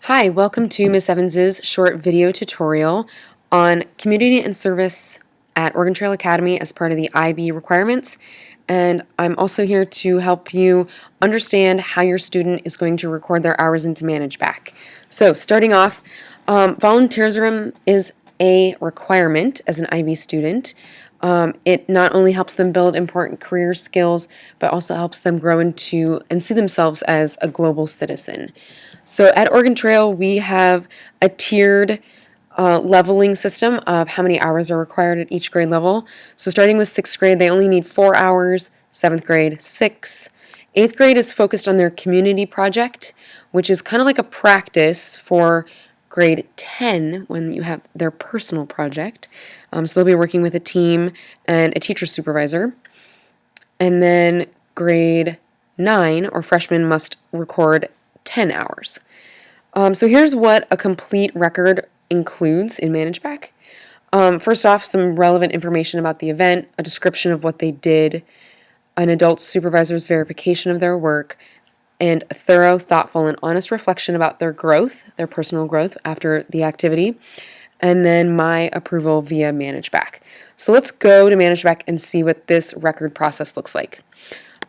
Hi, welcome to Miss Evans's short video tutorial on community and service at Oregon Trail Academy as part of the IB requirements. And I'm also here to help you understand how your student is going to record their hours into ManageBac. So starting off, volunteerism is a requirement as an IB student. It not only helps them build important career skills, but also helps them grow into and see themselves as a global citizen. So at Oregon Trail, we have a tiered leveling system of how many hours are required at each grade level. So starting with 6th grade, they only need 4 hours, 7th grade, 6. 8th grade is focused on their community project, which is kind of like a practice for grade 10 when you have their personal project. So they'll be working with a team and a teacher supervisor. And then grade 9 or freshmen must record 10 hours. So here's what a complete record includes in ManageBac. First off, some relevant information about the event, a description of what they did, an adult supervisor's verification of their work, and a thorough, thoughtful, and honest reflection about their growth, their personal growth after the activity, and then my approval via ManageBac. So let's go to ManageBac and see what this record process looks like.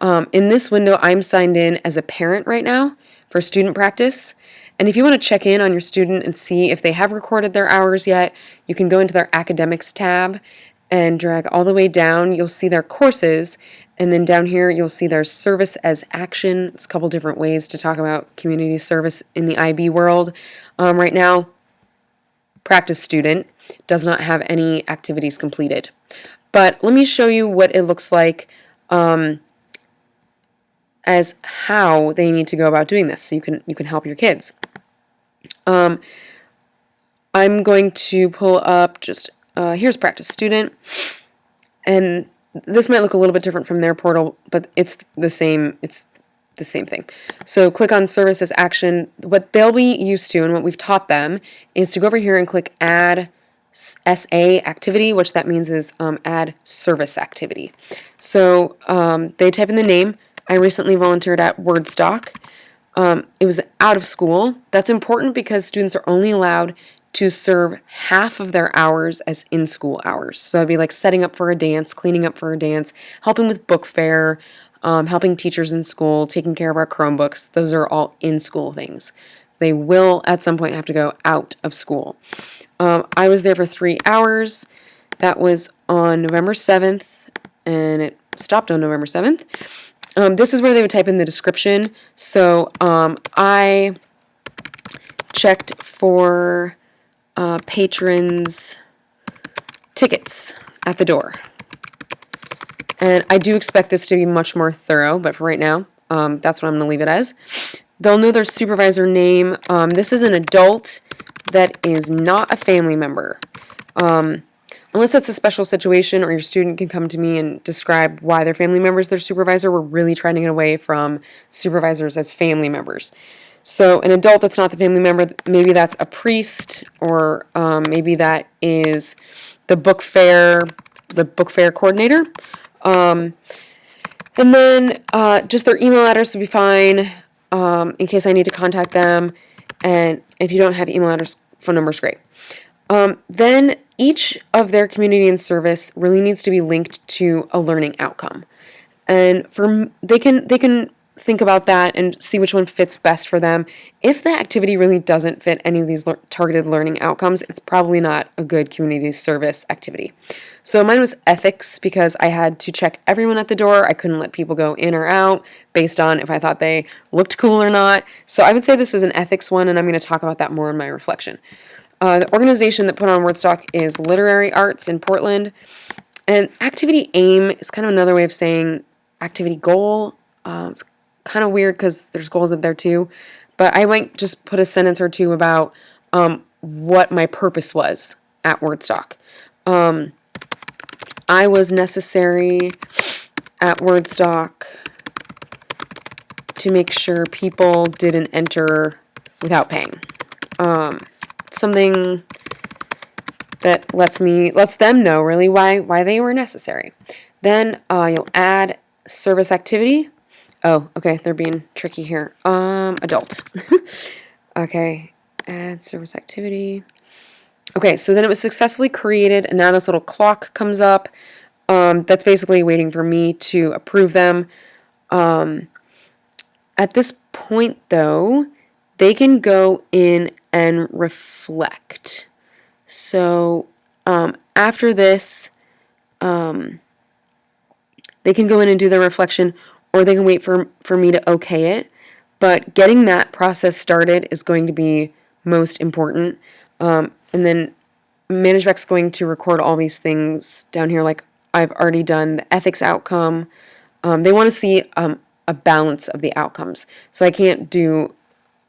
In this window, I'm signed in as a parent right now for student practice. And if you want to check in on your student and see if they have recorded their hours yet, you can go into their academics tab and drag all the way down. You'll see their courses, and then down here you'll see their service as action. It's a couple different ways to talk about community service in the IB world. Right now, practice student does not have any activities completed. But let me show you what it looks like as how they need to go about doing this, so you can help your kids. I'm going to pull up just here's practice student, and this might look a little bit different from their portal, but it's the same. It's the same thing. So click on service as action. What they'll be used to and what we've taught them is to go over here and click add SA activity, which that means is add service activity. So they type in the name. I recently volunteered at Wordstock. It was out of school. That's important because students are only allowed to serve half of their hours as in-school hours. So it'd be like setting up for a dance, cleaning up for a dance, helping with book fair, helping teachers in school, taking care of our Chromebooks. Those are all in-school things. They will at some point have to go out of school. I was there for 3 hours. That was on November 7th, and it stopped on November 7th. This is where they would type in the description. So I checked for patrons' tickets at the door. And I do expect this to be much more thorough, but for right now, that's what I'm going to leave it as. They'll know their supervisor name. This is an adult that is not a family member. Unless that's a special situation or your student can come to me and describe why their family member is their supervisor, we're really trying to get away from supervisors as family members. So an adult that's not the family member, maybe that's a priest, or maybe that is the book fair coordinator. And then just their email address would be fine in case I need to contact them. And if you don't have email address, phone number is great. Then each of their community and service really needs to be linked to a learning outcome. And they can think about that and see which one fits best for them. If the activity really doesn't fit any of these targeted learning outcomes, it's probably not a good community service activity. So mine was ethics because I had to check everyone at the door. I couldn't let people go in or out based on if I thought they looked cool or not. So I would say this is an ethics one, and I'm going to talk about that more in my reflection. The organization that put on Wordstock is Literary Arts in Portland. And activity aim is kind of another way of saying activity goal. It's kind of weird because there's goals up there too. But I might just put a sentence or two about what my purpose was at Wordstock. I was necessary at Wordstock to make sure people didn't enter without paying. Something that lets them know really why they were necessary. Then you'll add service activity. Oh, okay, they're being tricky here. Adult. Okay, Add service activity. Okay, so then it was successfully created, and now this little clock comes up. That's basically waiting for me to approve them. At this point, though, they can go in and reflect. So after this, they can go in and do their reflection, or they can wait for me to okay it. But getting that process started is going to be most important. And then ManageBac's going to record all these things down here, like I've already done the ethics outcome. They want to see a balance of the outcomes. So I can't do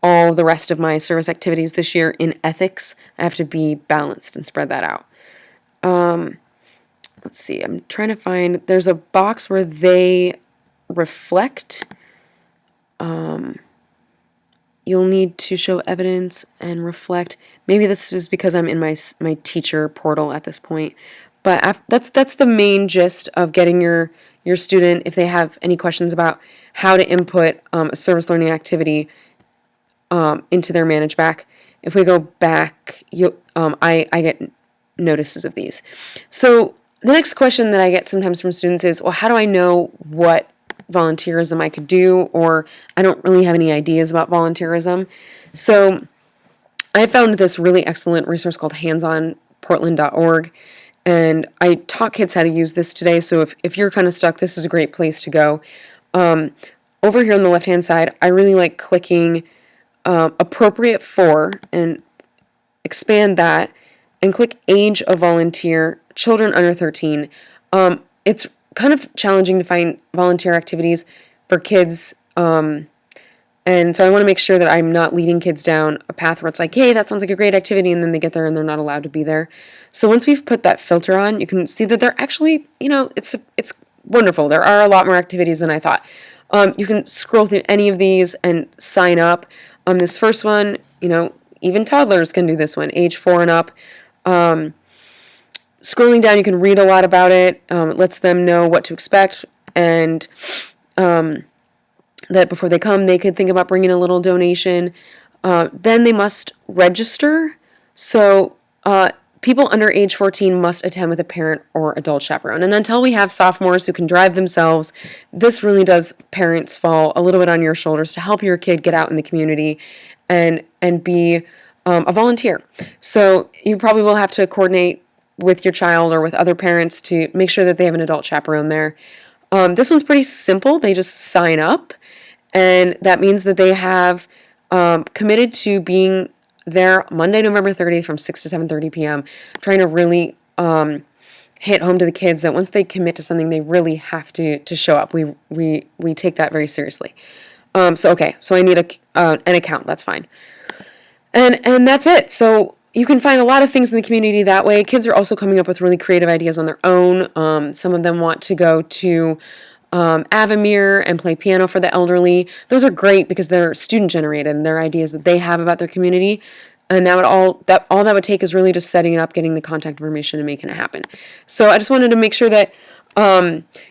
all the rest of my service activities this year in ethics. I have to be balanced and spread that out. Let's see, I'm trying to find, there's a box where they reflect. You'll need to show evidence and reflect. Maybe this is because I'm in my teacher portal at this point. But that's the main gist of getting your student, if they have any questions about how to input a service learning activity into their ManageBac. If we go back, I get notices of these. So the next question that I get sometimes from students is, well, how do I know what volunteerism I could do, or I don't really have any ideas about volunteerism. So I found this really excellent resource called handsonportland.org, and I taught kids how to use this today, so if you're kind of stuck, this is a great place to go. Over here on the left-hand side, I really like clicking appropriate for, and expand that, and click age of volunteer, children under 13. It's kind of challenging to find volunteer activities for kids, and so I want to make sure that I'm not leading kids down a path where it's like, hey, that sounds like a great activity, and then they get there and they're not allowed to be there. So once we've put that filter on, you can see that they're actually, it's wonderful. There are a lot more activities than I thought. You can scroll through any of these and sign up. This first one, even toddlers can do this one, age 4 and up. Scrolling down, you can read a lot about it. It lets them know what to expect, and that before they come, they could think about bringing a little donation. Then they must register. So people under age 14 must attend with a parent or adult chaperone. And until we have sophomores who can drive themselves, this really does, parents, fall a little bit on your shoulders to help your kid get out in the community and be a volunteer. So you probably will have to coordinate with your child or with other parents to make sure that they have an adult chaperone there. This one's pretty simple. They just sign up, and that means that they have committed to being there Monday, November 30th from 6 to 7:30 p.m., trying to really hit home to the kids that once they commit to something, they really have to show up. We take that very seriously. So I need an account. That's fine. And that's it. So you can find a lot of things in the community that way. Kids are also coming up with really creative ideas on their own. Some of them want to go to Avamere and play piano for the elderly. Those are great because they're student generated and they're ideas that they have about their community. And all that would take is really just setting it up, getting the contact information, and making it happen. So I just wanted to make sure that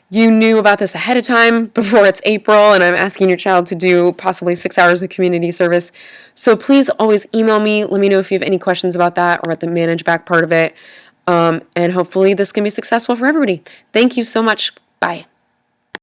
you knew about this ahead of time before it's April, and I'm asking your child to do possibly 6 hours of community service. So please always email me. Let me know if you have any questions about that or at the ManageBac part of it. And hopefully this can be successful for everybody. Thank you so much. Bye.